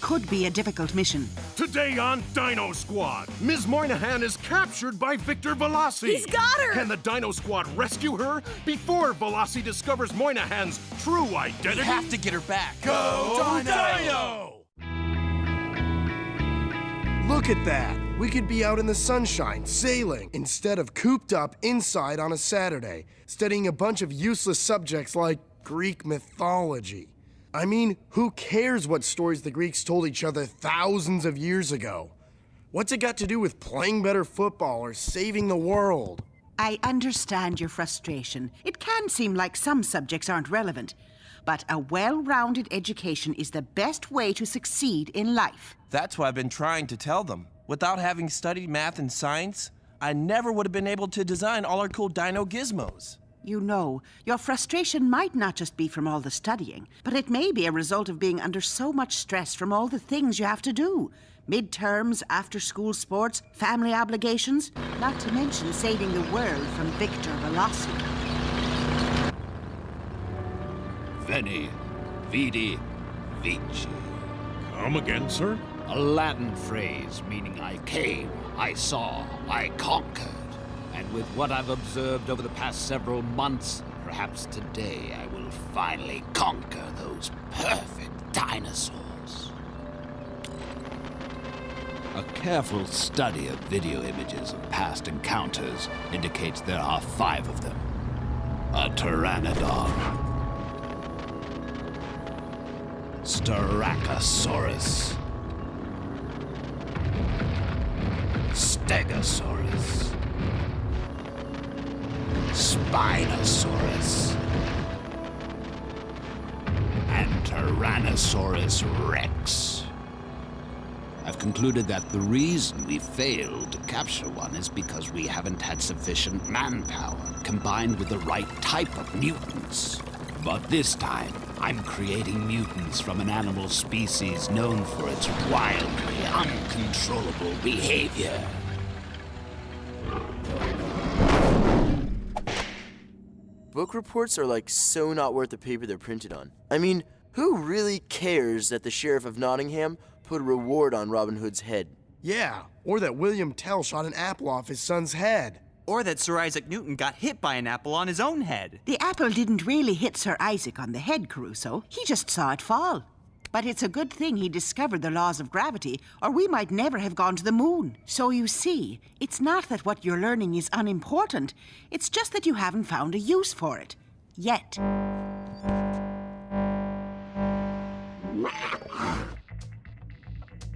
could be a difficult mission. Today on Dino Squad, Ms. Moynihan is captured by Victor Veloci. He's got her! Can the Dino Squad rescue her before Veloci discovers Moynihan's true identity? We have to get her back. Go Dino! Look at that! We could be out in the sunshine, sailing, instead of cooped up inside on a Saturday, studying a bunch of useless subjects like Greek mythology. I mean, who cares what stories the Greeks told each other thousands of years ago? What's it got to do with playing better football or saving the world? I understand your frustration. It can seem like some subjects aren't relevant, but a well-rounded education is the best way to succeed in life. That's what I've been trying to tell them. Without having studied math and science, I never would have been able to design all our cool dino gizmos. You know, your frustration might not just be from all the studying, but it may be a result of being under so much stress from all the things you have to do. Midterms, after-school sports, family obligations, not to mention saving the world from Victor Veloci. Veni, vidi, vici. Come again, sir? A Latin phrase meaning I came, I saw, I conquered. And with what I've observed over the past several months, perhaps today I will finally conquer those perfect dinosaurs. A careful study of video images of past encounters indicates there are 5 of them. A pteranodon, Styracosaurus, Stegosaurus, Spinosaurus, and Tyrannosaurus Rex. I've concluded that the reason we failed to capture one is because we haven't had sufficient manpower combined with the right type of mutants. But this time, I'm creating mutants from an animal species known for its wildly uncontrollable behavior. Book reports are like so not worth the paper they're printed on. I mean, who really cares that the Sheriff of Nottingham put a reward on Robin Hood's head? Yeah, or that William Tell shot an apple off his son's head. Or that Sir Isaac Newton got hit by an apple on his own head. The apple didn't really hit Sir Isaac on the head, Caruso. He just saw it fall. But it's a good thing he discovered the laws of gravity, or we might never have gone to the moon. So you see, it's not that what you're learning is unimportant. It's just that you haven't found a use for it. Yet.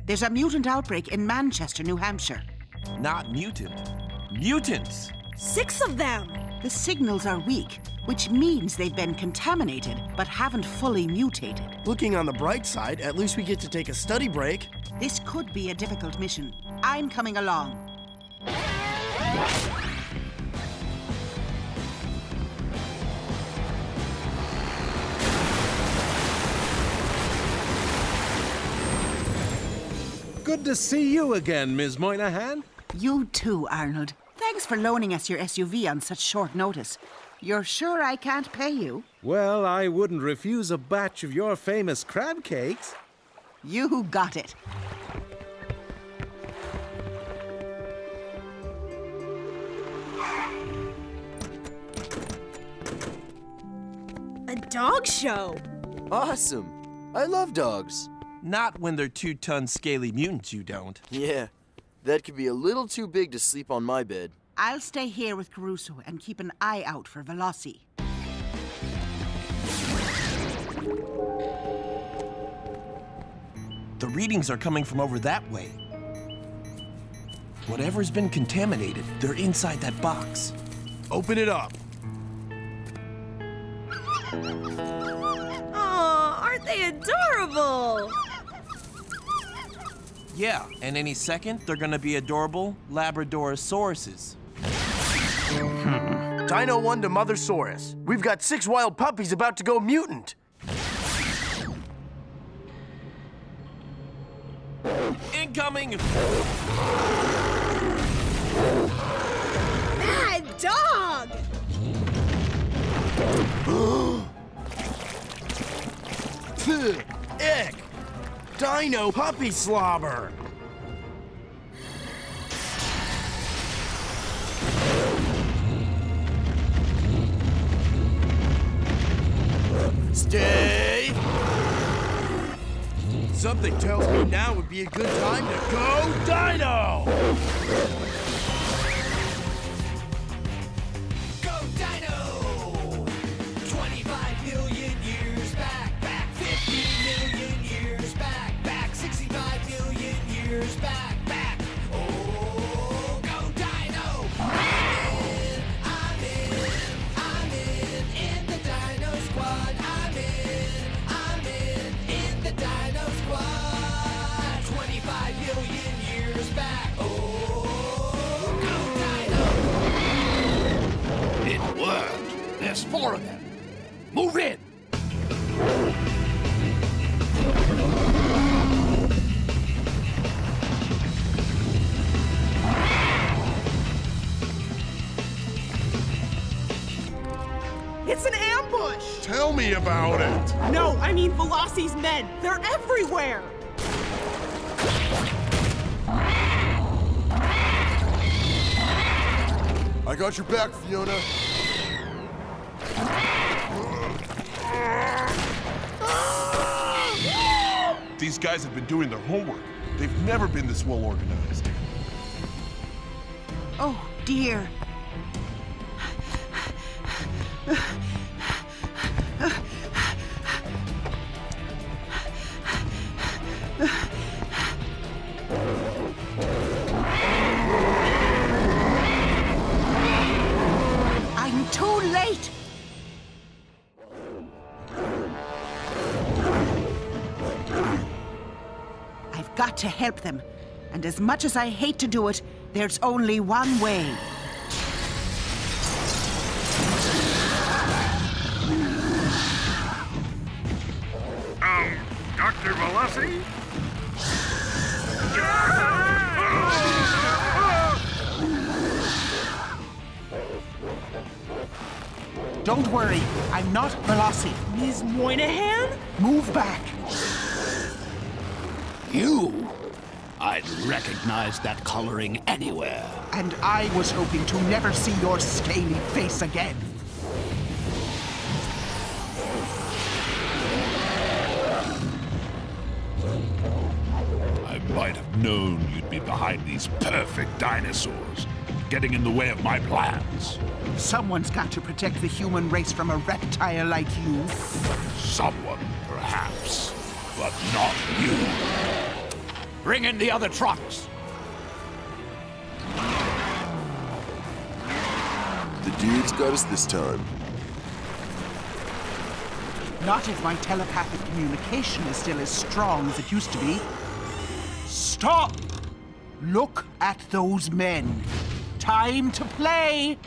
There's a mutant outbreak in Manchester, New Hampshire. Not mutant. Mutants! 6 of them! The signals are weak, which means they've been contaminated, but haven't fully mutated. Looking on the bright side, at least we get to take a study break. This could be a difficult mission. I'm coming along. Good to see you again, Ms. Moynihan. You too, Arnold. Thanks for loaning us your SUV on such short notice. You're sure I can't pay you? Well, I wouldn't refuse a batch of your famous crab cakes. You got it. A dog show! Awesome! I love dogs. Not when they're 2-ton scaly mutants, you don't. Yeah, that could be a little too big to sleep on my bed. I'll stay here with Caruso and keep an eye out for Veloci. The readings are coming from over that way. Whatever's been contaminated, they're inside that box. Open it up. Aw, aren't they adorable? Yeah, and any second, they're gonna be adorable Labradorosauruses. Dino 1 to Mothersaurus. We've got 6 wild puppies about to go mutant. Incoming! Bad dog! Ick! Dino puppy slobber! Stay! Something tells me now would be a good time to go Dino! Go Dino! 25 million years back, back 50 million years back, back 65 million years back, back. Oh, go Dino! I'm in the Dino Squad. I'm in the Dino Squad. 25 million years back. Oh, go Dino! It worked. There's 4 of them. Move in. It's an ambush! Tell me about it. No, I mean Veloci's men. They're everywhere! I got your back, Fiona. These guys have been doing their homework. They've never been this well organized. Oh, dear. I'm too late. I've got to help them. And as much as I hate to do it, there's only one way. Dr. Veloci? Don't worry, I'm not Veloci. Ms. Moynihan? Move back. You? I'd recognize that coloring anywhere. And I was hoping to never see your scaly face again. I might have known you'd be behind these perfect dinosaurs, getting in the way of my plans. Someone's got to protect the human race from a reptile like you. Someone, perhaps, but not you. Bring in the other trucks. The dude's got us this time. Not if my telepathic communication is still as strong as it used to be. Stop! Look at those men. Time to play!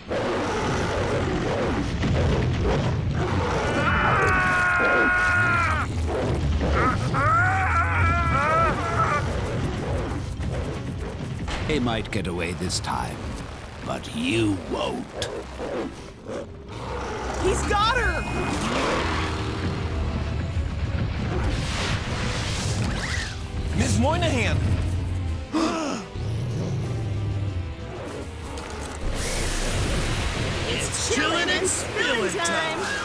They might get away this time, but you won't. He's got her! Ms. Moynihan! It's chillin' and spillin' time!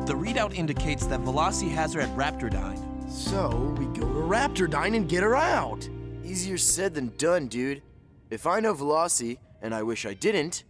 The readout indicates that Veloci has her at Raptor Dyne. So, we go to Raptor Dyne and get her out. Easier said than done, dude. If I know Veloci, and I wish I didn't,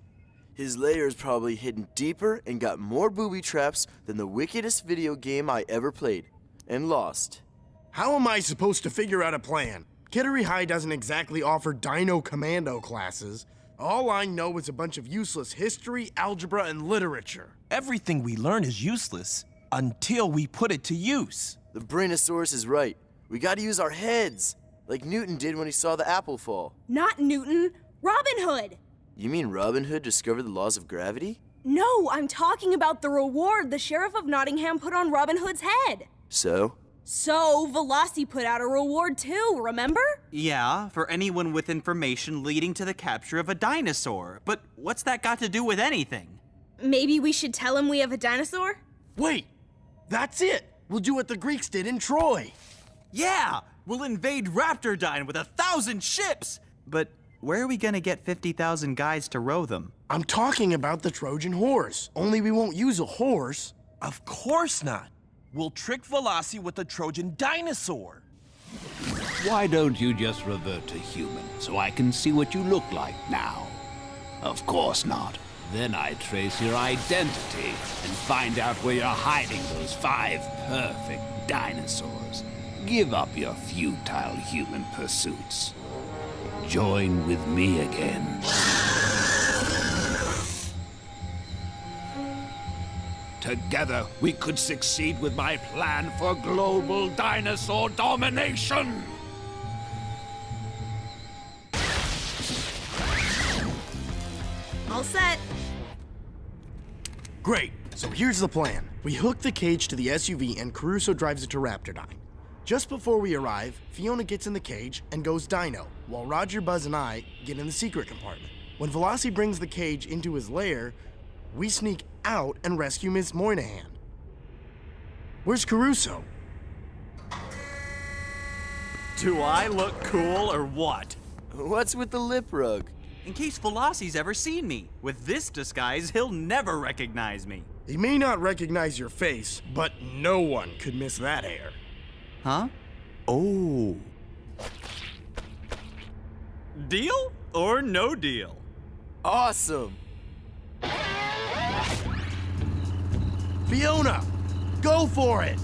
his lair is probably hidden deeper and got more booby traps than the wickedest video game I ever played. And lost. How am I supposed to figure out a plan? Kittery High doesn't exactly offer Dino Commando classes. All I know is a bunch of useless history, algebra, and literature. Everything we learn is useless until we put it to use. The Brainosaurus is right. We gotta use our heads, like Newton did when he saw the apple fall. Not Newton, Robin Hood! You mean Robin Hood discovered the laws of gravity? No, I'm talking about the reward the Sheriff of Nottingham put on Robin Hood's head. So? So, Veloci put out a reward too, remember? Yeah, for anyone with information leading to the capture of a dinosaur. But what's that got to do with anything? maybe we should tell him we have a dinosaur? Wait, that's it. We'll do what the Greeks did in Troy. Yeah! We'll invade Raptor Dyne with 1,000 ships! But where are we gonna get 50,000 guys to row them? I'm talking about the Trojan horse. Only we won't use a horse. Of course not. We'll trick Veloci with the Trojan dinosaur. Why don't you just revert to human so I can see what you look like now? Of course not. Then I trace your identity and find out where you're hiding those 5 perfect dinosaurs. Give up your futile human pursuits. Join with me again. Together, we could succeed with my plan for global dinosaur domination! All set. Great. So here's the plan. We hook the cage to the SUV and Caruso drives it to Raptor Dyne. Just before we arrive, Fiona gets in the cage and goes dino, while Roger, Buzz, and I get in the secret compartment. When Veloci brings the cage into his lair, we sneak out and rescue Miss Moynihan. Where's Caruso? Do I look cool or what? What's with the lip rug? In case Veloci's ever seen me. With this disguise, he'll never recognize me. He may not recognize your face, but no one could miss that hair. Huh? Oh. Deal or no deal? Awesome! Fiona, go for it!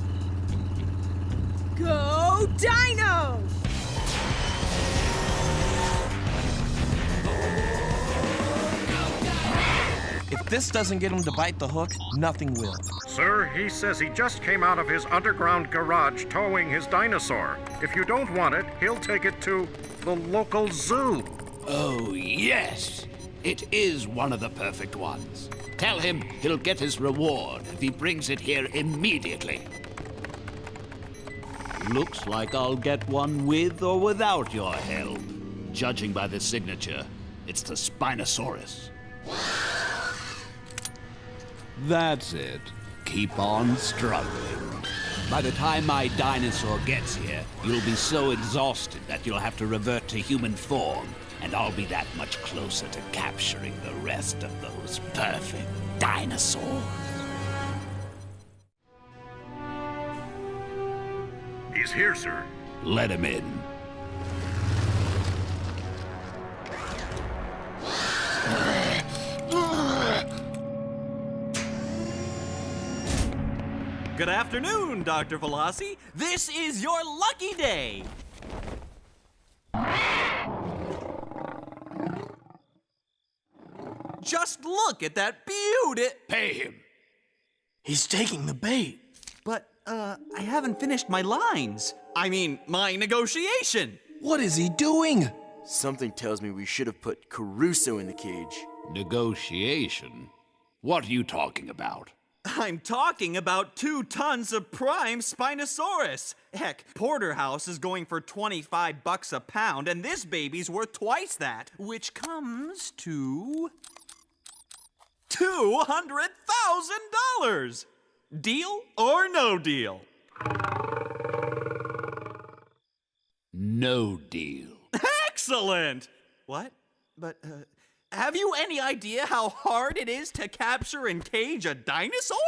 Go Dino! If this doesn't get him to bite the hook, nothing will. Sir, he says he just came out of his underground garage towing his dinosaur. If you don't want it, he'll take it to the local zoo. Oh, yes! It is one of the perfect ones. Tell him he'll get his reward if he brings it here immediately. Looks like I'll get one with or without your help. Judging by the signature, it's the Spinosaurus. That's it. Keep on struggling. By the time my dinosaur gets here, you'll be so exhausted that you'll have to revert to human form, and I'll be that much closer to capturing the rest of those perfect dinosaurs. He's here, sir. Let him in. Good afternoon, Dr. Veloci. This is your lucky day. Just look at that beauty. Pay him. He's taking the bait. But, I haven't finished my lines. I mean, my negotiation. What is he doing? Something tells me we should have put Caruso in the cage. Negotiation? What are you talking about? I'm talking about 2 tons of prime Spinosaurus. Heck, Porterhouse is going for $25 a pound, and this baby's worth twice that, which comes to $200,000. Deal or no deal? No deal. Excellent! What? But, have you any idea how hard it is to capture and cage a dinosaur?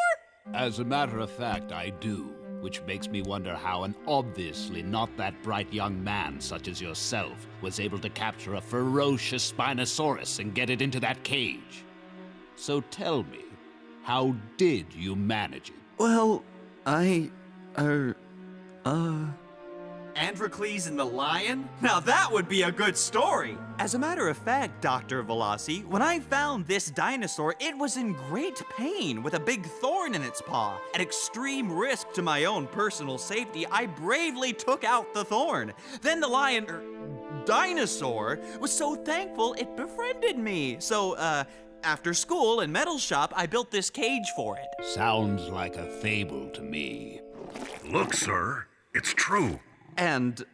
As a matter of fact, I do, which makes me wonder how an obviously not that bright young man such as yourself was able to capture a ferocious Spinosaurus and get it into that cage. So tell me, how did you manage it? Well, Androcles and the lion? Now that would be a good story! As a matter of fact, Dr. Veloci, when I found this dinosaur, it was in great pain with a big thorn in its paw. At extreme risk to my own personal safety, I bravely took out the thorn. Then the dinosaur was so thankful it befriended me. So, after school and metal shop, I built this cage for it. Sounds like a fable to me. Look, sir, it's true. And,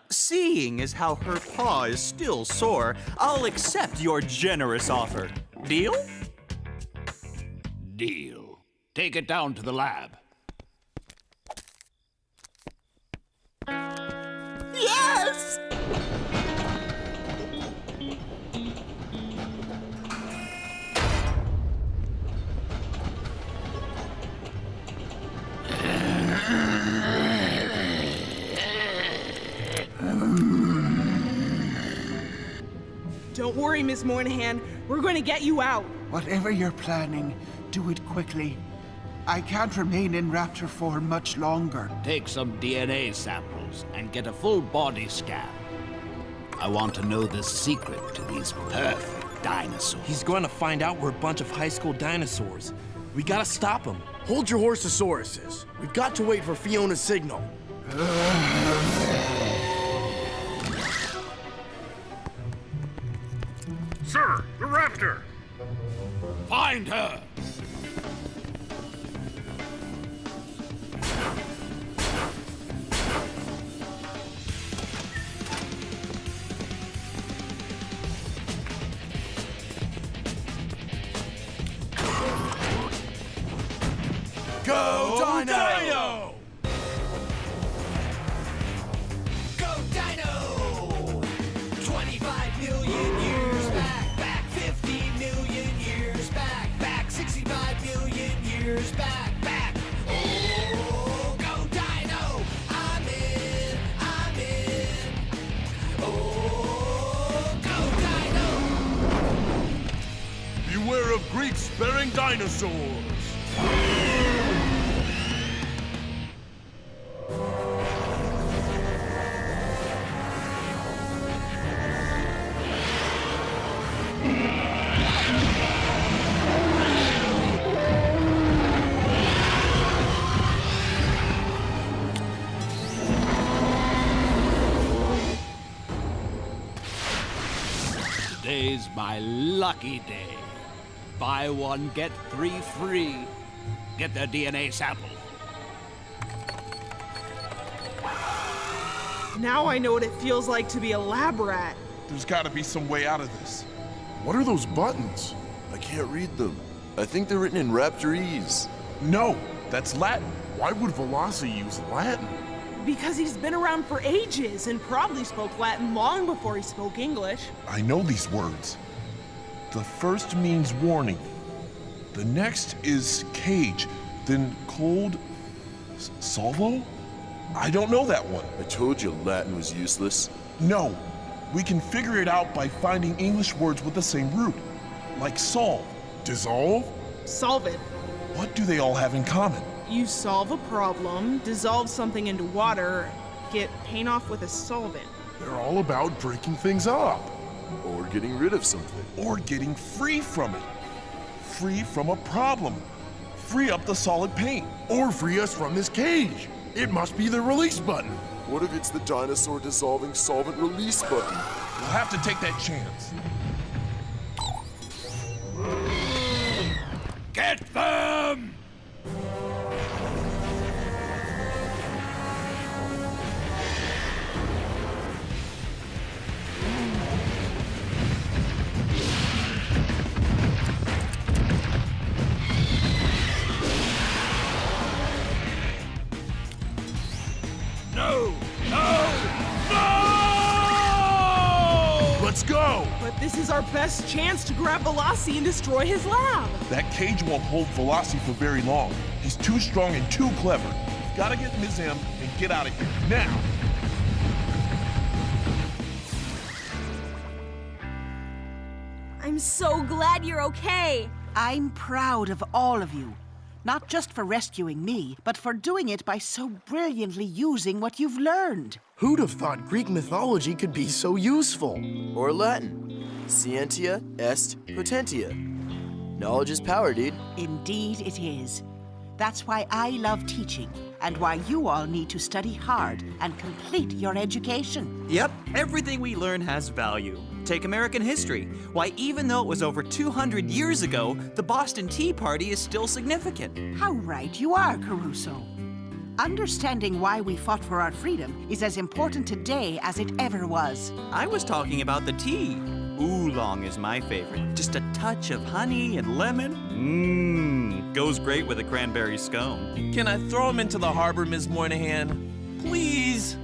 seeing as how her paw is still sore, I'll accept your generous offer. Deal? Deal. Take it down to the lab. Yes! Don't worry, Miss Moynihan. We're going to get you out. Whatever you're planning, do it quickly. I can't remain in raptor form much longer. Take some DNA samples and get a full body scan. I want to know the secret to these perfect dinosaurs. He's going to find out we're a bunch of high school dinosaurs. We gotta stop him. Hold your horsesauruses. We've got to wait for Fiona's signal. Sir, the raptor! Find her! Go, Dino! Go Dino! 25 million years back, back 50 million years back, back 65 million years back, back. Oh, go Dino! I'm in, I'm in. Oh, go Dino! Beware of Greeks sparing dinosaurs! Today's my lucky day. Buy one, get 3 free. Get their DNA sample. Now I know what it feels like to be a lab rat. There's gotta be some way out of this. What are those buttons? I can't read them. I think they're written in Raptorese. No, that's Latin. Why would Veloci use Latin? Because he's been around for ages and probably spoke Latin long before he spoke English. I know these words. The first means warning. The next is cage, then cold salvo? I don't know that one. I told you Latin was useless. No, we can figure it out by finding English words with the same root, like solve. Dissolve? Solve it. What do they all have in common? You solve a problem, dissolve something into water, get paint off with a solvent. They're all about breaking things up. Or getting rid of something. Or getting free from it. Free from a problem. Free up the solid paint. Or free us from this cage. It must be the release button. What if it's the dinosaur dissolving solvent release button? We'll have to take that chance. Get them! Let's go! But this is our best chance to grab Veloci and destroy his lab. That cage won't hold Veloci for very long. He's too strong and too clever. We've gotta get Ms. M and get out of here, now! I'm so glad you're okay. I'm proud of all of you. Not just for rescuing me, but for doing it by so brilliantly using what you've learned. Who'd have thought Greek mythology could be so useful? Or Latin. Scientia est potentia. Knowledge is power, dude. Indeed it is. That's why I love teaching, and why you all need to study hard and complete your education. Yep, everything we learn has value. Take American history. Why, even though it was over 200 years ago, the Boston Tea Party is still significant. How right you are, Caruso. Understanding why we fought for our freedom is as important today as it ever was. I was talking about the tea. Oolong is my favorite. Just a touch of honey and lemon. Mmm, goes great with a cranberry scone. Can I throw him into the harbor, Ms. Moynihan? Please?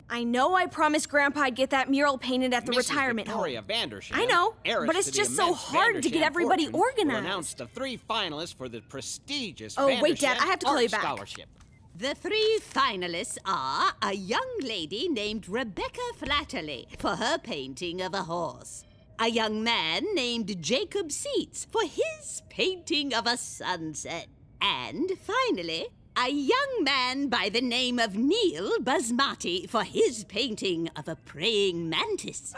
I know I promised Grandpa I'd get that mural painted at the retirement home. I know, but it's just so hard to get everybody organized. Announce the 3 finalists for the prestigious Oh, wait, Dad, I have to call you back. Scholarship. The 3 finalists are a young lady named Rebecca Flatterly for her painting of a horse, a young man named Jacob Seats for his painting of a sunset, and finally, a young man by the name of Neil Basmati for his painting of a praying mantis.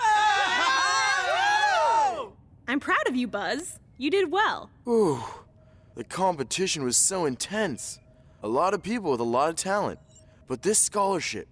I'm proud of you, Buzz. You did well. Ooh, the competition was so intense. A lot of people with a lot of talent. But this scholarship,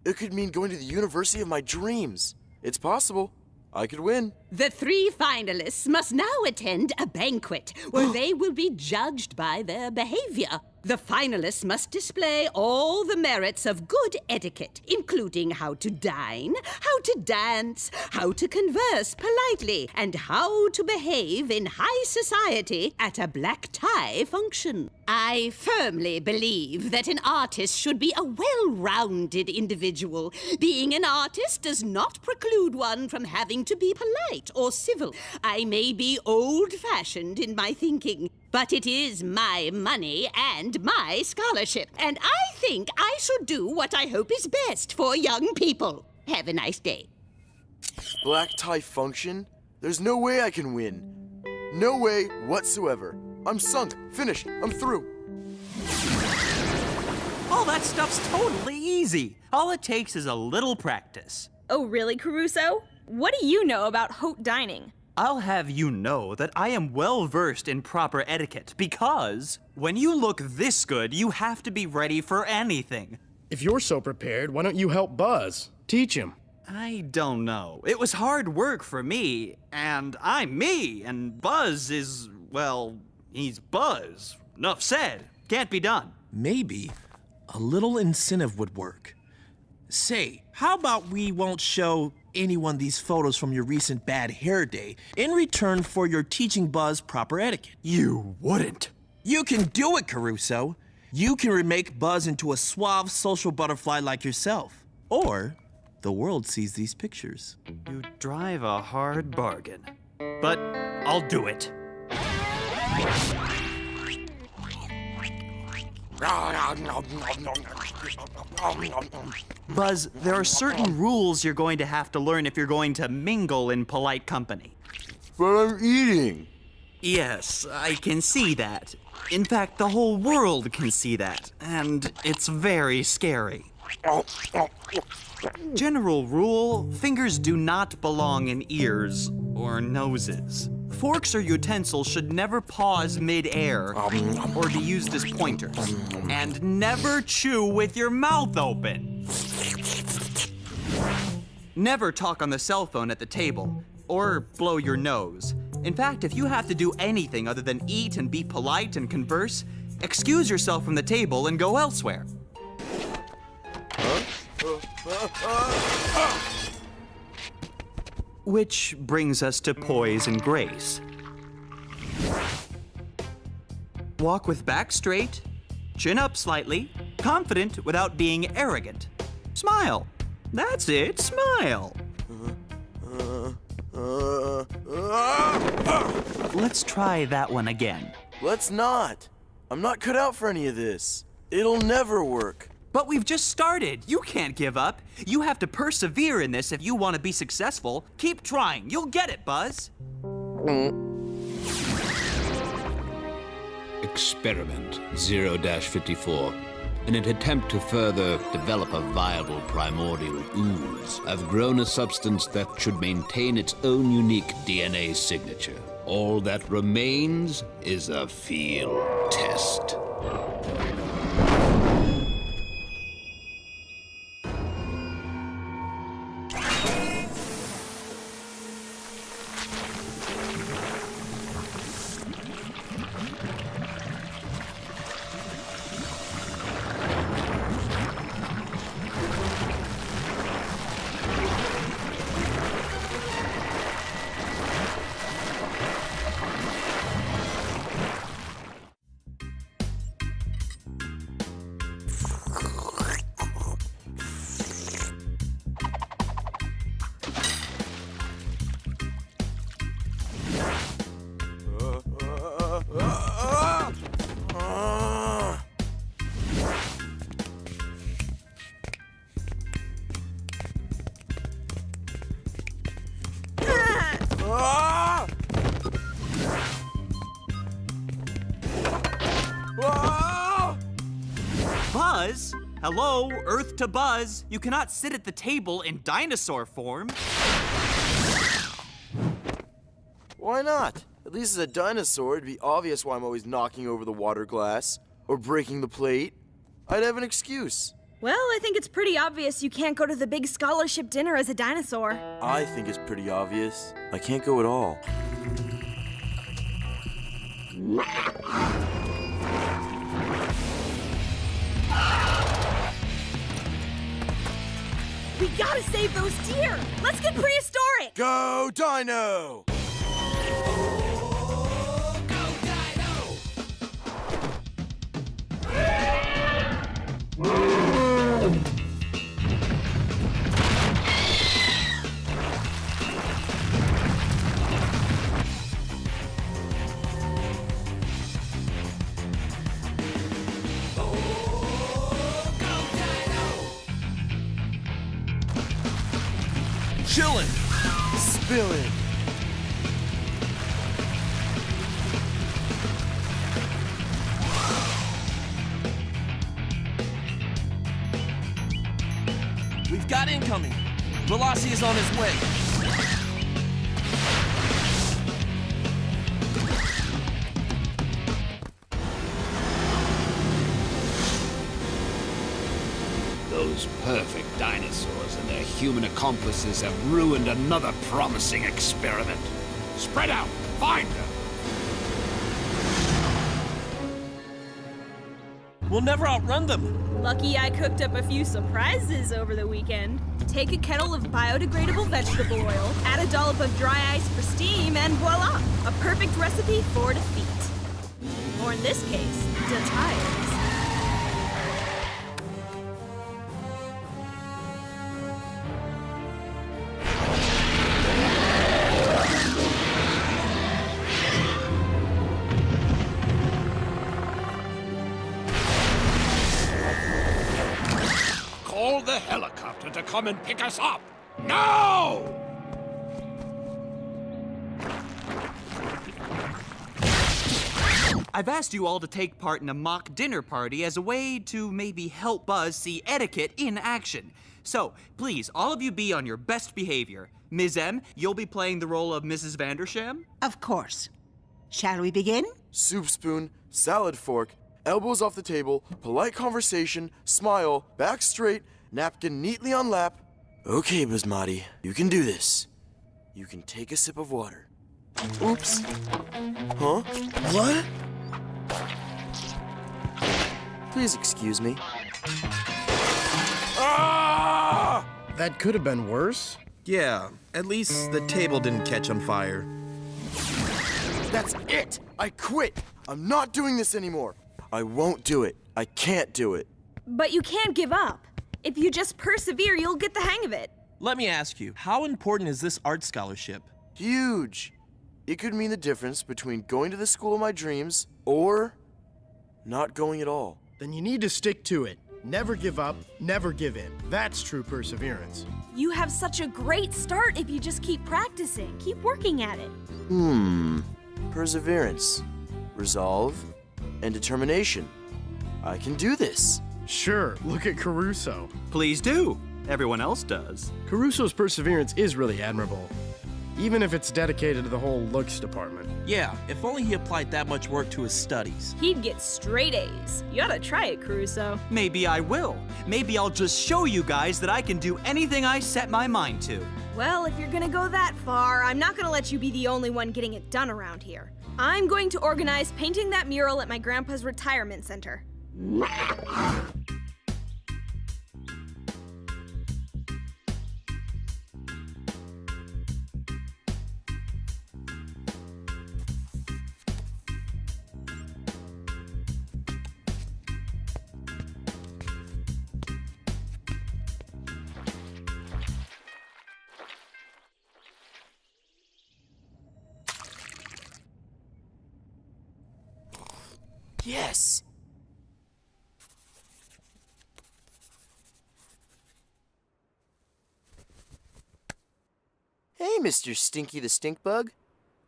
it could mean going to the university of my dreams. It's possible. I could win. The 3 finalists must now attend a banquet where they will be judged by their behavior. The finalists must display all the merits of good etiquette, including how to dine, how to dance, how to converse politely, and how to behave in high society at a black tie function. I firmly believe that an artist should be a well-rounded individual. Being an artist does not preclude one from having to be polite or civil. I may be old-fashioned in my thinking, but it is my money and my scholarship, and I think I should do what I hope is best for young people. Have a nice day. Black tie function? There's no way I can win. No way whatsoever. I'm sunk. Finished. I'm through. All that stuff's totally easy. All it takes is a little practice. Oh, really, Caruso? What do you know about haute dining? I'll have you know that I am well versed in proper etiquette because when you look this good, you have to be ready for anything. If you're so prepared, why don't you help Buzz? Teach him. I don't know. It was hard work for me, and I'm me, and Buzz is, well, he's Buzz. Enough said. Can't be done. Maybe a little incentive would work. Say, how about we won't show anyone these photos from your recent bad hair day in return for your teaching Buzz proper etiquette? You wouldn't. You can do it, Caruso. You can remake Buzz into a suave social butterfly like yourself. Or the world sees these pictures. You drive a hard bargain. But I'll do it. Buzz, there are certain rules you're going to have to learn if you're going to mingle in polite company. But I'm eating. Yes, I can see that. In fact, the whole world can see that, and it's very scary. General rule, fingers do not belong in ears or noses. Forks or utensils should never pause mid-air or be used as pointers. And never chew with your mouth open. Never talk on the cell phone at the table or blow your nose. In fact, if you have to do anything other than eat and be polite and converse, excuse yourself from the table and go elsewhere. Which brings us to poise and grace. Walk with back straight, chin up slightly, confident without being arrogant. Smile. That's it, smile. Let's try that one again. Let's not. I'm not cut out for any of this. It'll never work. But we've just started. You can't give up. You have to persevere in this if you want to be successful. Keep trying. You'll get it, Buzz. Experiment 0-54. In an attempt to further develop a viable primordial ooze, I've grown a substance that should maintain its own unique DNA signature. All that remains is a field test. Buzz? Hello, Earth to Buzz. You cannot sit at the table in dinosaur form. Why not? At least as a dinosaur, it'd be obvious why I'm always knocking over the water glass or breaking the plate. I'd have an excuse. Well, I think it's pretty obvious you can't go to the big scholarship dinner as a dinosaur. I think it's pretty obvious. I can't go at all. We gotta save those deer! Let's get prehistoric! Go Dino! Chillin'. Spillin'. We've got incoming. Veloci is on his way. Those perfect dinosaurs and their human accomplices have ruined another promising experiment. Spread out! Find them! We'll never outrun them. Lucky I cooked up a few surprises over the weekend. Take a kettle of biodegradable vegetable oil, add a dollop of dry ice for steam, and voila! A perfect recipe for defeat. Or in this case, detires. Call the helicopter to come and pick us up! Now! I've asked you all to take part in a mock dinner party as a way to maybe help Buzz see etiquette in action. So, please, all of you be on your best behavior. Ms. M, you'll be playing the role of Mrs. Vandersham? Of course. Shall we begin? Soup spoon, salad fork, elbows off the table, polite conversation, smile, back straight, napkin neatly on lap. Okay, Basmati, you can do this. You can take a sip of water. Oops. Huh? What? Please excuse me. Ah! That could have been worse. Yeah, at least the table didn't catch on fire. That's it! I quit! I'm not doing this anymore. I won't do it. I can't do it. But you can't give up. If you just persevere, you'll get the hang of it. Let me ask you, how important is this art scholarship? Huge. It could mean the difference between going to the school of my dreams or not going at all. Then you need to stick to it. Never give up, never give in. That's true perseverance. You have such a great start if you just keep practicing. Keep working at it. Perseverance, resolve, and determination. I can do this. Sure, look at Caruso. Please do. Everyone else does. Caruso's perseverance is really admirable, even if it's dedicated to the whole looks department. Yeah, if only he applied that much work to his studies. He'd get straight A's. You ought to try it, Caruso. Maybe I will. Maybe I'll just show you guys that I can do anything I set my mind to. Well, if you're gonna go that far, I'm not gonna let you be the only one getting it done around here. I'm going to organize painting that mural at my grandpa's retirement center. Yes! Hey, Mr. Stinky the Stink Bug.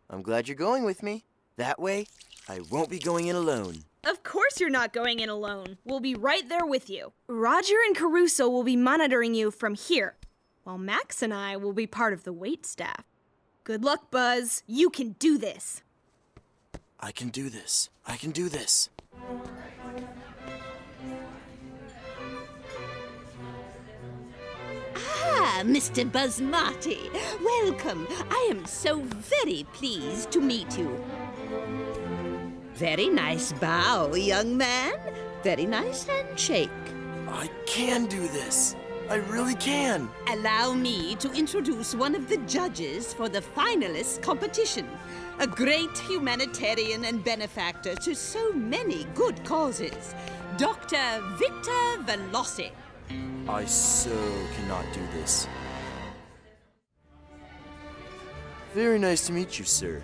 I'm glad you're going with me. That way, I won't be going in alone. Of course you're not going in alone. We'll be right there with you. Roger and Caruso will be monitoring you from here, while Max and I will be part of the wait staff. Good luck, Buzz. You can do this. I can do this. I can do this. Ah, Mr. Buzz Marty. Welcome. I am so very pleased to meet you. Very nice bow, young man. Very nice handshake. I can do this. I really can. Allow me to introduce one of the judges for the finalists competition. A great humanitarian and benefactor to so many good causes. Dr. Victor Veloci. I so cannot do this. Very nice to meet you, sir.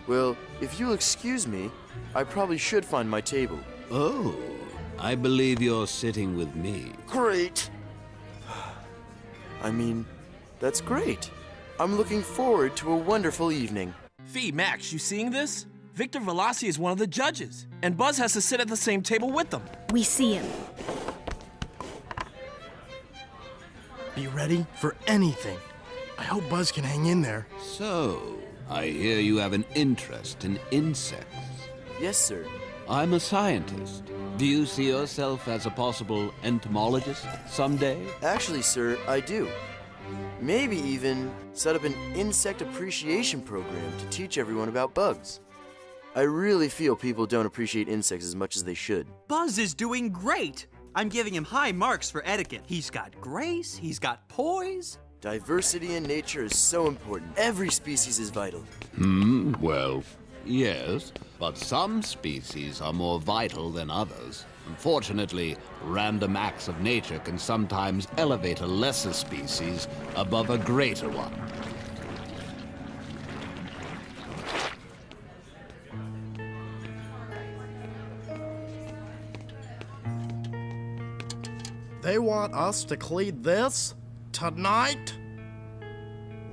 Well, if you'll excuse me, I probably should find my table. Oh, I believe you're sitting with me. Great! I mean, that's great. I'm looking forward to a wonderful evening. Fee, Max, you seeing this? Victor Veloci is one of the judges, and Buzz has to sit at the same table with them. We see him. Be ready for anything. I hope Buzz can hang in there. So, I hear you have an interest in insects. Yes, sir. I'm a scientist. Do you see yourself as a possible entomologist someday? Actually, sir, I do. Maybe even set up an insect appreciation program to teach everyone about bugs. I really feel people don't appreciate insects as much as they should. Buzz is doing great. I'm giving him high marks for etiquette. He's got grace, he's got poise. Diversity in nature is so important. Every species is vital. Well, yes, but some species are more vital than others. Unfortunately, random acts of nature can sometimes elevate a lesser species above a greater one. They want us to clean this? Tonight?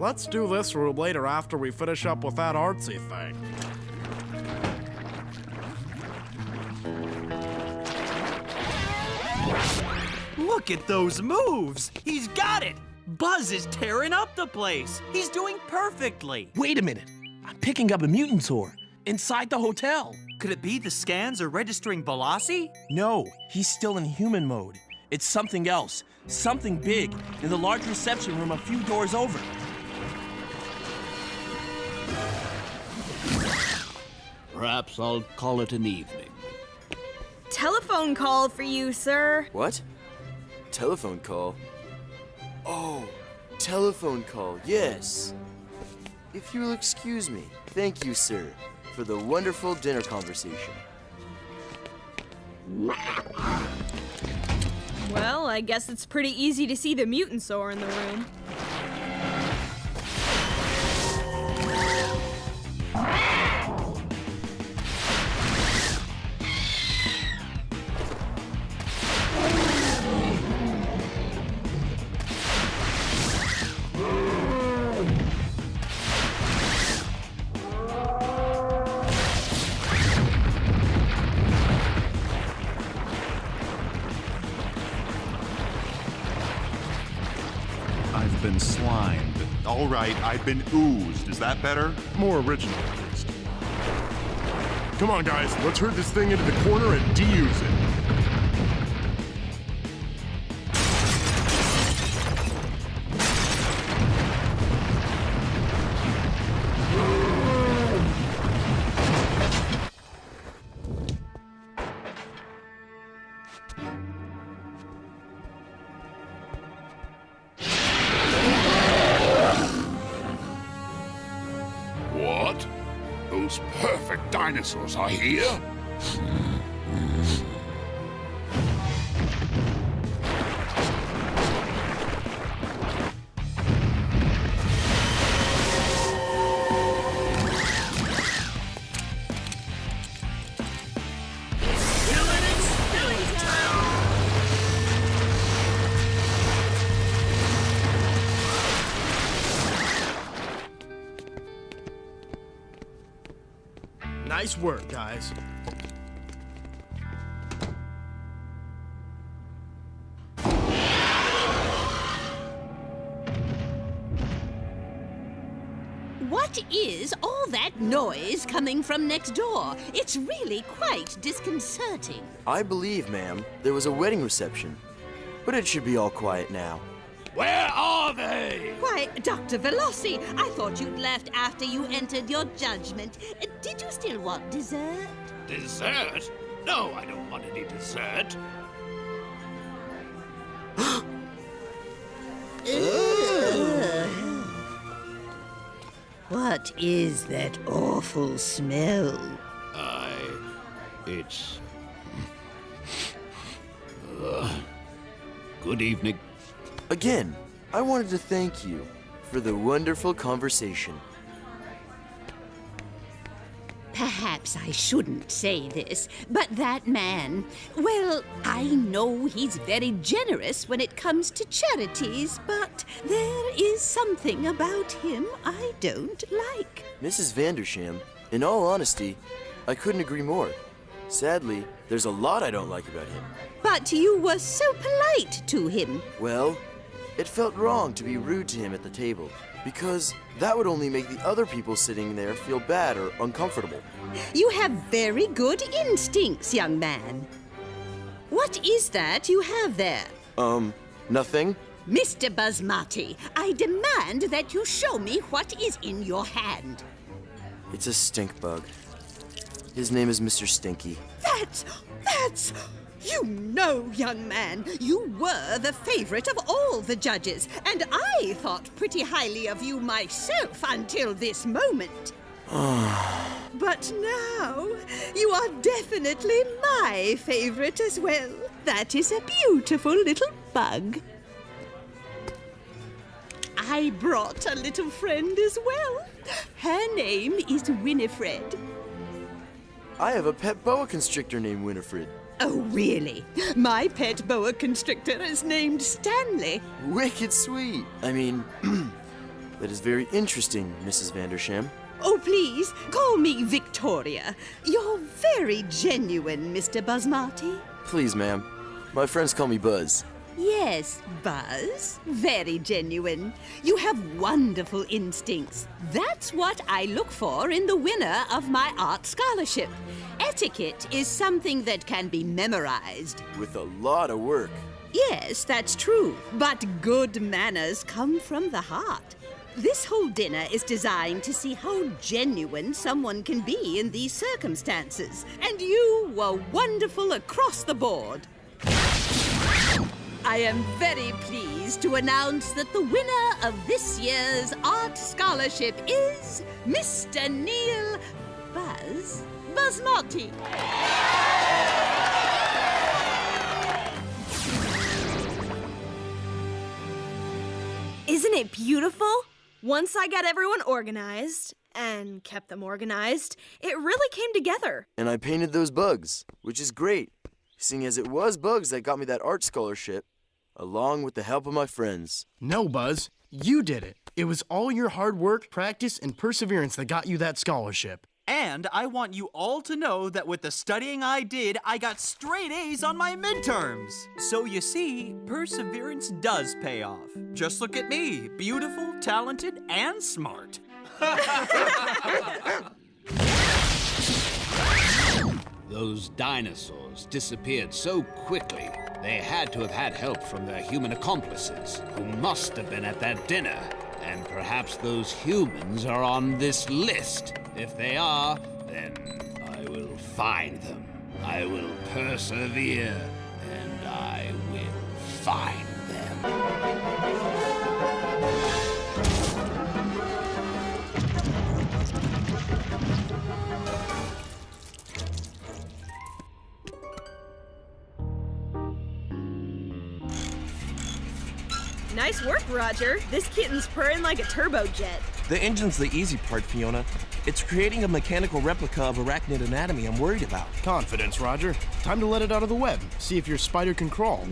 Let's do this room later after we finish up with that artsy thing. Look at those moves. He's got it. Buzz is tearing up the place. He's doing perfectly. Wait a minute. I'm picking up a mutasaur inside the hotel. Could it be the scans are registering Veloci? No, he's still in human mode. It's something else. Something big in the large reception room a few doors over. Perhaps I'll call it an evening. Telephone call for you, sir. What? Telephone call? Oh, telephone call, yes. If you will excuse me, thank you, sir, for the wonderful dinner conversation. Well, I guess it's pretty easy to see the mutasaur in the room. I've been slimed. All right, I've been oozed. Is that better? More original, at least. Come on, guys, let's herd this thing into the corner and de-use it. What? Those perfect dinosaurs are here? Nice work, guys. What is all that noise coming from next door? It's really quite disconcerting. I believe, ma'am, there was a wedding reception. But it should be all quiet now. Where are they? Why, Dr. Veloci, I thought you'd left after you entered your judgment. Did you still want dessert? Dessert? No, I don't want any dessert. What is that awful smell? It's... Good evening. Again, I wanted to thank you for the wonderful conversation. Perhaps I shouldn't say this, but that man, well, I know he's very generous when it comes to charities, but there is something about him I don't like. Mrs. Vandersham, in all honesty, I couldn't agree more. Sadly, there's a lot I don't like about him. But you were so polite to him. Well, it felt wrong to be rude to him at the table, because that would only make the other people sitting there feel bad or uncomfortable. You have very good instincts, young man. What is that you have there? Nothing. Mr. Basmati, I demand that you show me what is in your hand. It's a stink bug. His name is Mr. Stinky. That's... You know, young man, you were the favorite of all the judges, and I thought pretty highly of you myself until this moment. But now, you are definitely my favorite as well. That is a beautiful little bug. I brought a little friend as well. Her name is Winifred. I have a pet boa constrictor named Winifred. Oh, really? My pet boa constrictor is named Stanley. Wicked sweet. I mean, that is very interesting, Mrs. Vandersham. Oh, please, call me Victoria. You're very genuine, Mr. Basmati. Please, ma'am. My friends call me Buzz. Yes, Buzz. Very genuine. You have wonderful instincts. That's what I look for in the winner of my art scholarship. Etiquette is something that can be memorized. With a lot of work. Yes, that's true. But good manners come from the heart. This whole dinner is designed to see how genuine someone can be in these circumstances. And you were wonderful across the board. I am very pleased to announce that the winner of this year's art scholarship is Mr. Neil Buzz Basmati. Isn't it beautiful? Once I got everyone organized, and kept them organized, it really came together. And I painted those bugs, which is great, seeing as it was bugs that got me that art scholarship, along with the help of my friends. No, Buzz, you did it. It was all your hard work, practice, and perseverance that got you that scholarship. And I want you all to know that with the studying I did, I got straight A's on my midterms. So you see, perseverance does pay off. Just look at me, beautiful, talented, and smart. Those dinosaurs disappeared so quickly, they had to have had help from their human accomplices, who must have been at that dinner. And perhaps those humans are on this list. If they are, then I will find them. I will persevere, and I will find them. Nice work, Roger. This kitten's purring like a turbojet. The engine's the easy part, Fiona. It's creating a mechanical replica of arachnid anatomy I'm worried about. Confidence, Roger. Time to let it out of the web. See if your spider can crawl.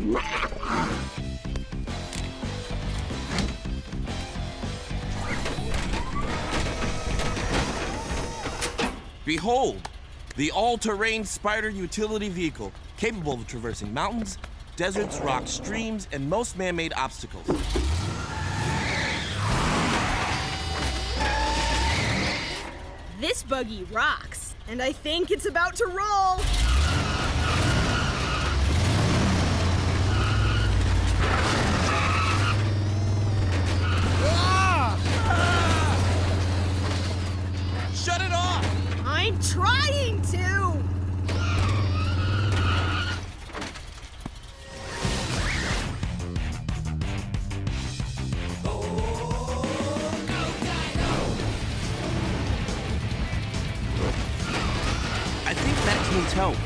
Behold, the all-terrain spider utility vehicle, capable of traversing mountains, deserts, rocks, streams, and most man-made obstacles. This buggy rocks, and I think it's about to roll. Shut it off! I'm trying to! I think that needs help.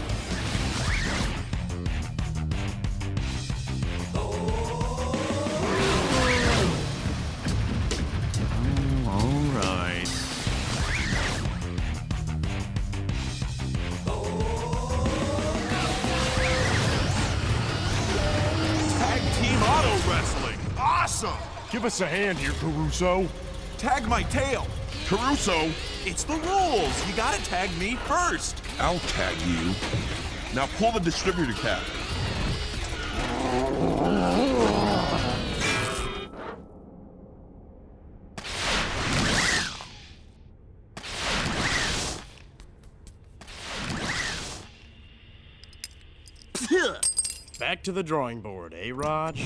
All right. Tag team auto wrestling. Awesome. Give us a hand here, Caruso. Tag my tail. Caruso, it's the rules. You gotta tag me first. I'll tag you. Now pull the distributor cap. Back to the drawing board, eh, Raj?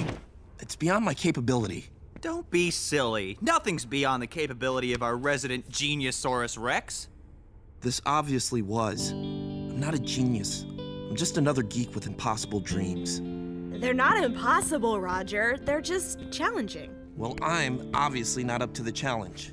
It's beyond my capability. Don't be silly. Nothing's beyond the capability of our resident Geniusaurus Rex. This obviously was. I'm not a genius. I'm just another geek with impossible dreams. They're not impossible, Roger. They're just challenging. Well, I'm obviously not up to the challenge.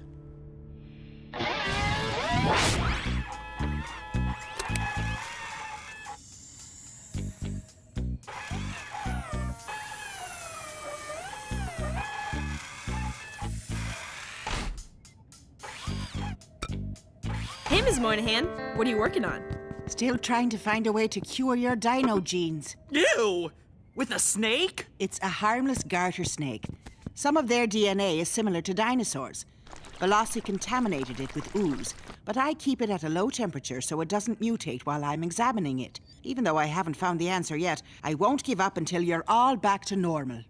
Hey, Ms. Moynihan. What are you working on? Still trying to find a way to cure your dino genes. Ew! With a snake? It's a harmless garter snake. Some of their DNA is similar to dinosaurs. Veloci contaminated it with ooze, but I keep it at a low temperature so it doesn't mutate while I'm examining it. Even though I haven't found the answer yet, I won't give up until you're all back to normal.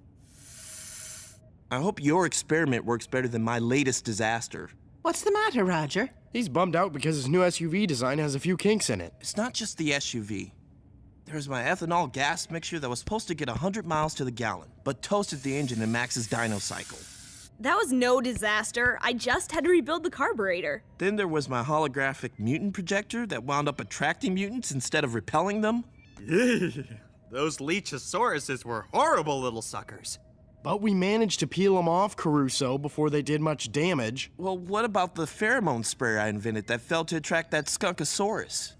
I hope your experiment works better than my latest disaster. What's the matter, Roger? He's bummed out because his new SUV design has a few kinks in it. It's not just the SUV. There's my ethanol gas mixture that was supposed to get 100 miles to the gallon, but toasted the engine in Max's dino cycle. That was no disaster. I just had to rebuild the carburetor. Then there was my holographic mutant projector that wound up attracting mutants instead of repelling them. Those Leechosauruses were horrible little suckers. But we managed to peel them off, Caruso, before they did much damage. Well, what about the pheromone spray I invented that failed to attract that Skunkosaurus?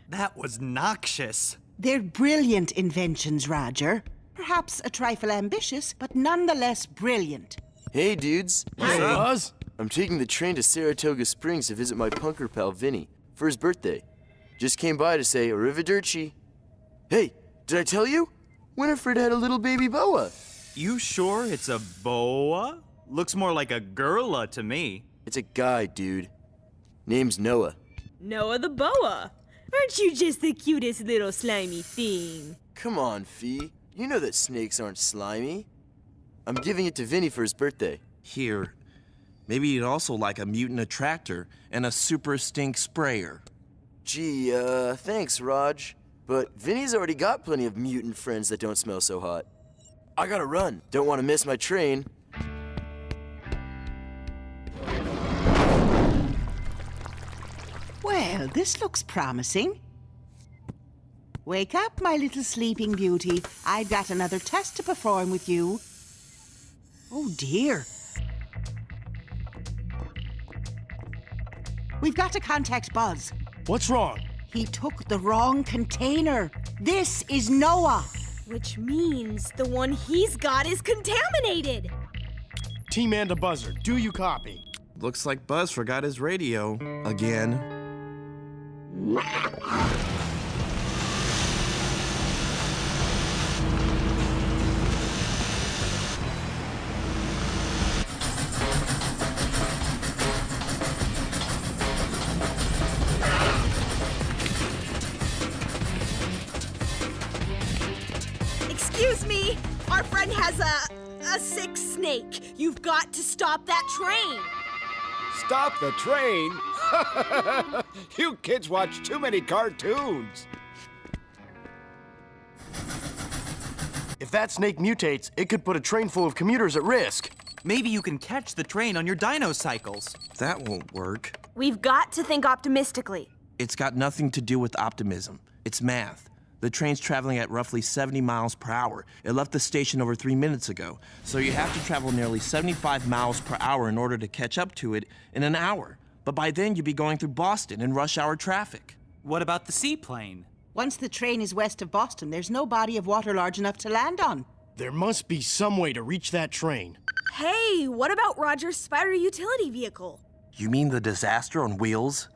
That was noxious. They're brilliant inventions, Roger. Perhaps a trifle ambitious, but nonetheless brilliant. Hey, dudes. Hey, Buzz. I'm taking the train to Saratoga Springs to visit my punker pal, Vinny, for his birthday. Just came by to say arrivederci. Hey, did I tell you? Winifred had a little baby boa. You sure it's a boa? Looks more like a girla to me. It's a guy, dude. Name's Noah. Noah the boa. Aren't you just the cutest little slimy thing? Come on, Fee. You know that snakes aren't slimy. I'm giving it to Vinny for his birthday. Here. Maybe you'd also like a mutant attractor and a super stink sprayer. Gee, thanks, Raj. But Vinny's already got plenty of mutant friends that don't smell so hot. I gotta run. Don't want to miss my train. Well, this looks promising. Wake up, my little sleeping beauty. I've got another test to perform with you. Oh, dear. We've got to contact Buzz. What's wrong? He took the wrong container. This is Noah. Which means the one he's got is contaminated. Team and a buzzer, do you copy? Looks like Buzz forgot his radio. Again. Our friend has a sick snake. You've got to stop that train. Stop the train? You kids watch too many cartoons. If that snake mutates, it could put a train full of commuters at risk. Maybe you can catch the train on your dino cycles. That won't work. We've got to think optimistically. It's got nothing to do with optimism. It's math. The train's traveling at roughly 70 miles per hour. It left the station over 3 minutes ago, so you have to travel nearly 75 miles per hour in order to catch up to it in an hour. But by then, you'd be going through Boston in rush hour traffic. What about the seaplane? Once the train is west of Boston, there's no body of water large enough to land on. There must be some way to reach that train. Hey, what about Roger's spider utility vehicle? You mean the disaster on wheels?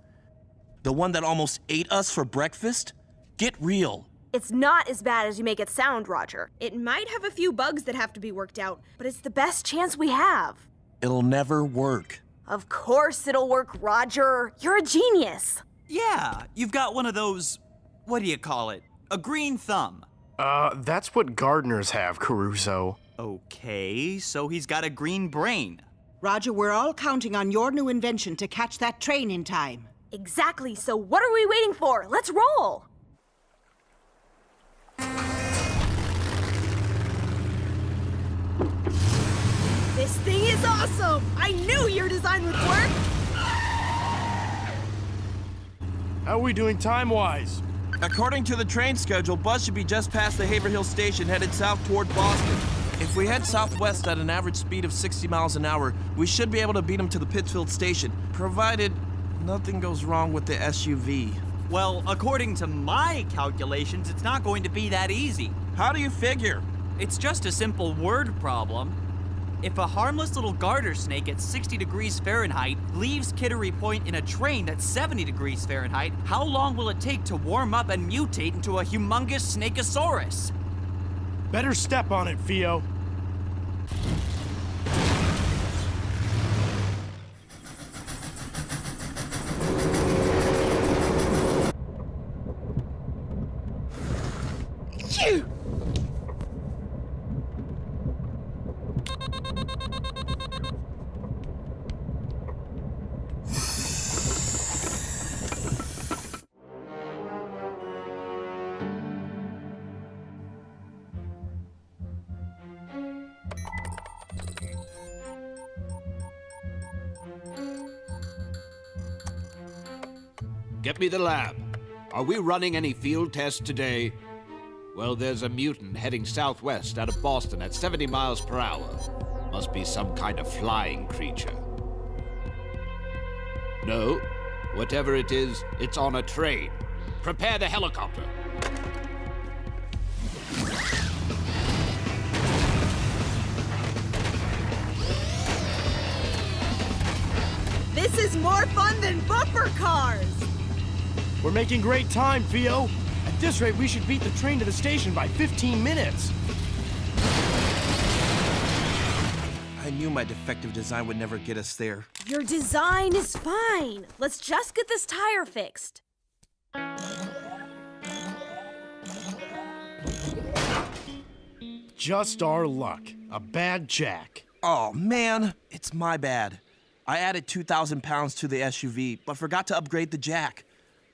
The one that almost ate us for breakfast? Get real. It's not as bad as you make it sound, Roger. It might have a few bugs that have to be worked out, But it's the best chance we have. It'll never work. Of course it'll work, Roger. You're a genius. Yeah, you've got one of those, what do you call it? A green thumb. That's what gardeners have, Caruso. Okay, so he's got a green brain. Roger, we're all counting on your new invention to catch that train in time. Exactly, so what are we waiting for? Let's roll! This thing is awesome! I knew your design would work! How are we doing time-wise? According to the train schedule, Buzz should be just past the Haverhill station, headed south toward Boston. If we head southwest at an average speed of 60 miles an hour, we should be able to beat him to the Pittsfield station, provided nothing goes wrong with the SUV. Well, according to my calculations, it's not going to be that easy. How do you figure? It's just a simple word problem. If a harmless little garter snake at 60 degrees Fahrenheit leaves Kittery Point in a train that's 70 degrees Fahrenheit, how long will it take to warm up and mutate into a humongous snakeosaurus? Better step on it, Theo. Get me the lab. Are we running any field tests today? Well, there's a mutant heading southwest out of Boston at 70 miles per hour. Must be some kind of flying creature. No, whatever it is, it's on a train. Prepare the helicopter. This is more fun than bumper cars! We're making great time, Theo. At this rate, we should beat the train to the station by 15 minutes. I knew my defective design would never get us there. Your design is fine. Let's just get this tire fixed. Just our luck. A bad jack. Oh, man, it's my bad. I added 2,000 pounds to the SUV, but forgot to upgrade the jack.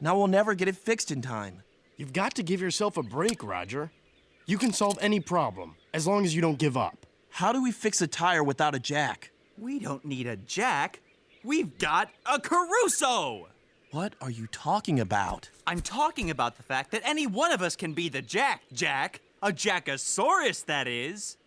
Now we'll never get it fixed in time. You've got to give yourself a break, Roger. You can solve any problem, as long as you don't give up. How do we fix a tire without a jack? We don't need a jack. We've got a Caruso! What are you talking about? I'm talking about the fact that any one of us can be the Jack. A Jackosaurus, that is.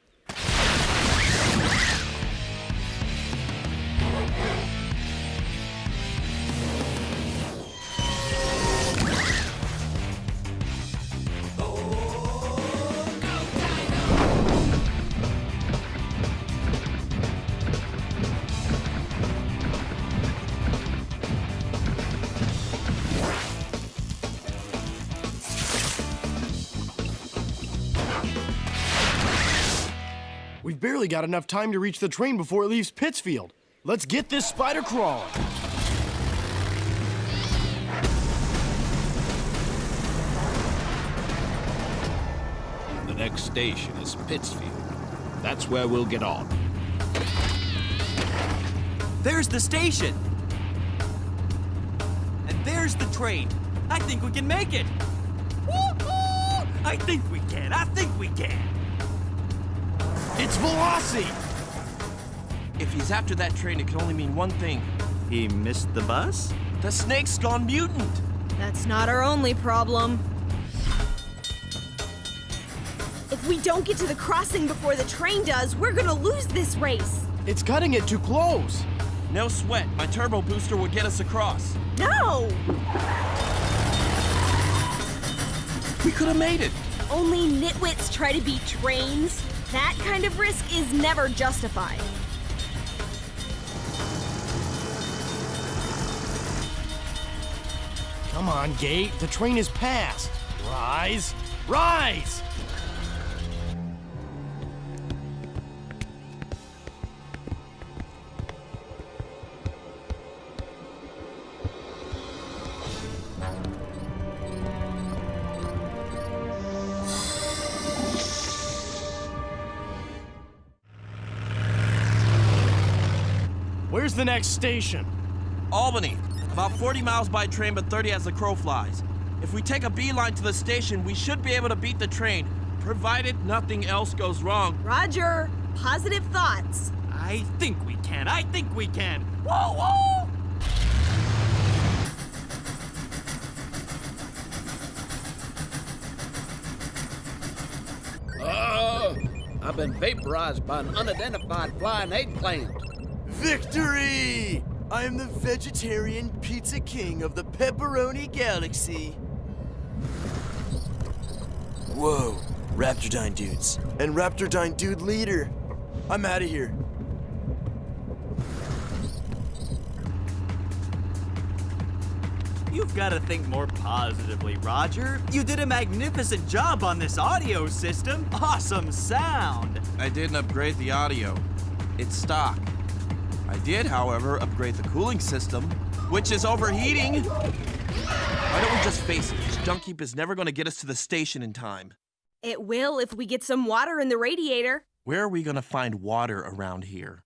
We've barely got enough time to reach the train before it leaves Pittsfield. Let's get this spider crawling. The next station is Pittsfield. That's where we'll get on. There's the station. And there's the train. I think we can make it. Woo-hoo! I think we can. I think we can. It's Veloci! If he's after that train, it can only mean one thing. He missed the bus? The snake's gone mutant. That's not our only problem. If we don't get to the crossing before the train does, we're gonna lose this race. It's cutting it too close. No sweat. My turbo booster will get us across. No! We could have made it. Only nitwits try to beat trains. That kind of risk is never justified. Come on, Gate. The train is past. Rise! Rise! Where's the next station? Albany. About 40 miles by train, but 30 as the crow flies. If we take a beeline to the station, we should be able to beat the train, provided nothing else goes wrong. Roger. Positive thoughts. I think we can. I think we can. Whoa, whoa! I've been vaporized by an unidentified flying eggplant. Victory! I am the vegetarian pizza king of the pepperoni galaxy. Whoa, Raptor Dyne dudes. And Raptor Dyne dude leader. I'm out of here. You've got to think more positively, Roger. You did a magnificent job on this audio system. Awesome sound. I didn't upgrade the audio. It's stock. I did, however, upgrade the cooling system, which is overheating. Why don't we just face it? This junk heap is never going to get us to the station in time. It will if we get some water in the radiator. Where are we going to find water around here?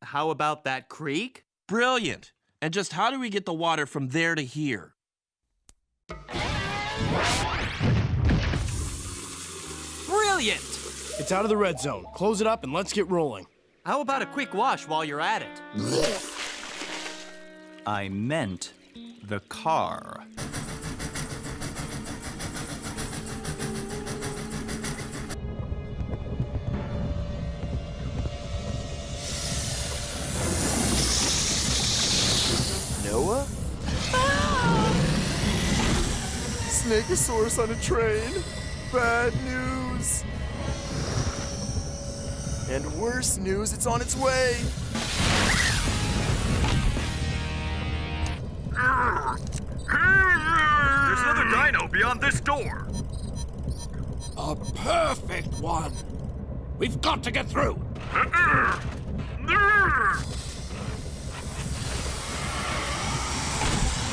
How about that creek? Brilliant. And just how do we get the water from there to here? Brilliant! It's out of the red zone. Close it up and let's get rolling. How about a quick wash while you're at it? I meant the car. Noah? Snakeosaurus on a train. Bad news. And worse news, it's on its way. There's another dino beyond this door. A perfect one. We've got to get through.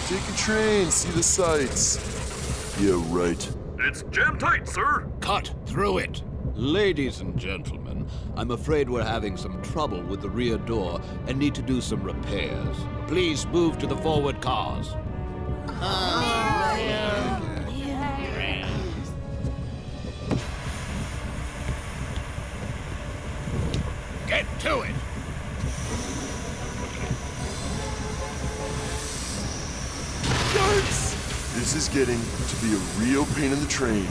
Take a train, see the sights. Yeah, right. It's jam tight, sir. Cut through it. Ladies and gentlemen, I'm afraid we're having some trouble with the rear door and need to do some repairs. Please move to the forward cars. Get to it! Yikes! This is getting to be a real pain in the train.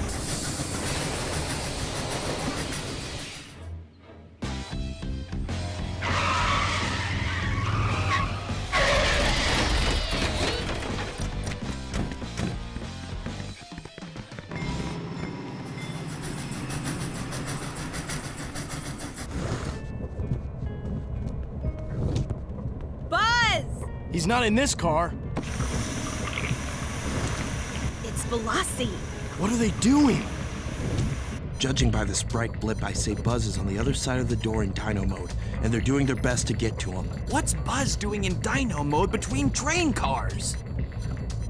He's not in this car. It's Veloci. What are they doing? Judging by this bright blip, I say Buzz is on the other side of the door in Dino mode, and they're doing their best to get to him. What's Buzz doing in Dino mode between train cars?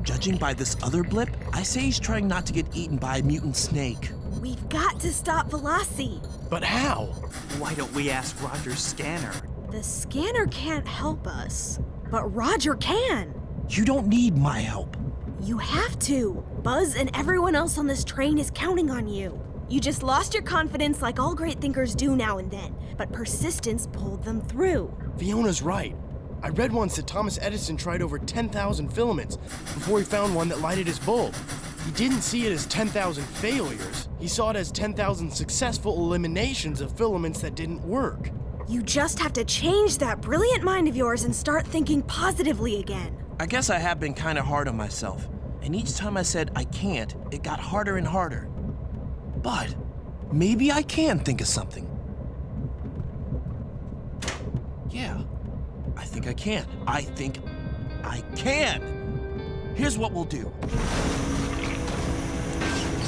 Judging by this other blip, I say he's trying not to get eaten by a mutant snake. We've got to stop Veloci. But how? Why don't we ask Roger's scanner? The scanner can't help us, but Roger can. You don't need my help. You have to. Buzz and everyone else on this train is counting on you. You just lost your confidence like all great thinkers do now and then, but persistence pulled them through. Fiona's right. I read once that Thomas Edison tried over 10,000 filaments before he found one that lighted his bulb. He didn't see it as 10,000 failures. He saw it as 10,000 successful eliminations of filaments that didn't work. You just have to change that brilliant mind of yours and start thinking positively again. I guess I have been kind of hard on myself. And each time I said I can't, it got harder and harder. But maybe I can think of something. Yeah, I think I can. I think I can. Here's what we'll do.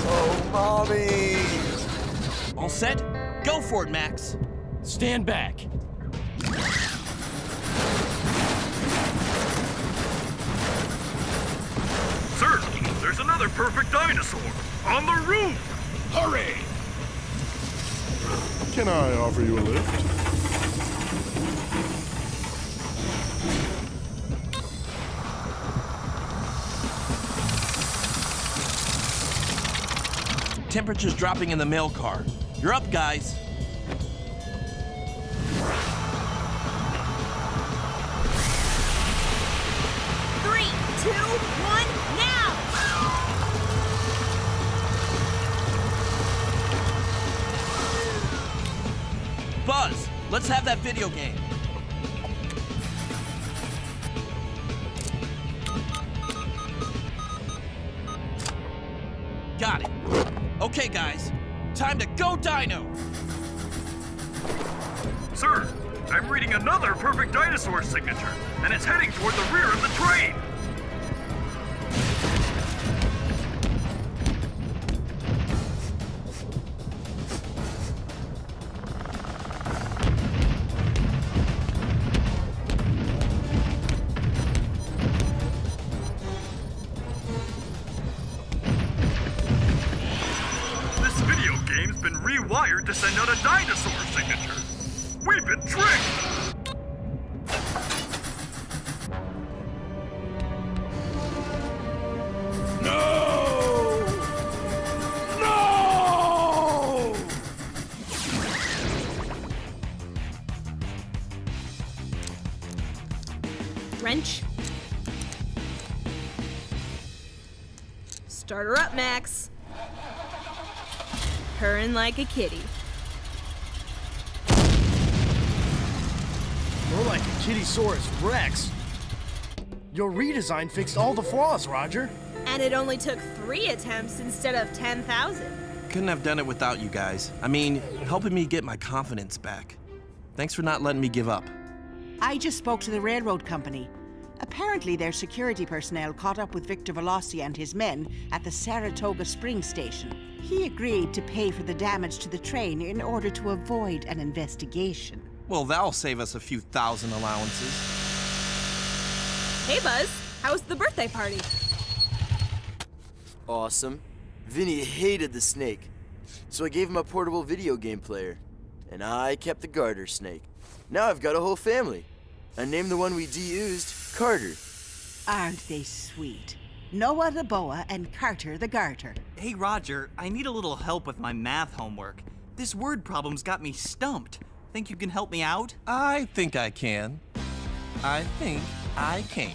Oh, Mommy! All set? Go for it, Max. Stand back. Sir, there's another perfect dinosaur on the roof! Hurry! Can I offer you a lift? Temperature's dropping in the mail car. You're up, guys. Three, two, one, now! Buzz, let's have that video game. Got it. Okay, guys, time to go Dino! Sir, I'm reading another perfect dinosaur signature, and it's heading toward the rear of the train! Rewired to send out a dinosaur signature. We've been tricked! No! No! Wrench. Start her up, Max. Purring like a kitty. More like a Kittysaurus Rex. Your redesign fixed all the flaws, Roger. And it only took 3 attempts instead of 10,000. Couldn't have done it without you guys. I mean, helping me get my confidence back. Thanks for not letting me give up. I just spoke to the railroad company. Apparently, their security personnel caught up with Victor Veloci and his men at the Saratoga Spring Station. He agreed to pay for the damage to the train in order to avoid an investigation. Well, that'll save us a few thousand allowances. Hey, Buzz. How was the birthday party? Awesome. Vinny hated the snake, so I gave him a portable video game player. And I kept the garter snake. Now I've got a whole family. I named the one we de-oozed Carter. Aren't they sweet? Noah the boa and Carter the garter. Hey, Roger, I need a little help with my math homework. This word problem's got me stumped. Think you can help me out? I think I can. I think I can.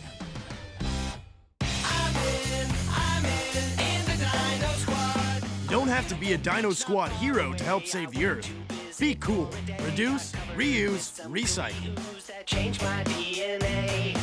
I'm in the Dino Squad. You don't have to be a Dino Squad hero to help save the Earth. Be cool. Reduce, reuse, recycle. Change my DNA.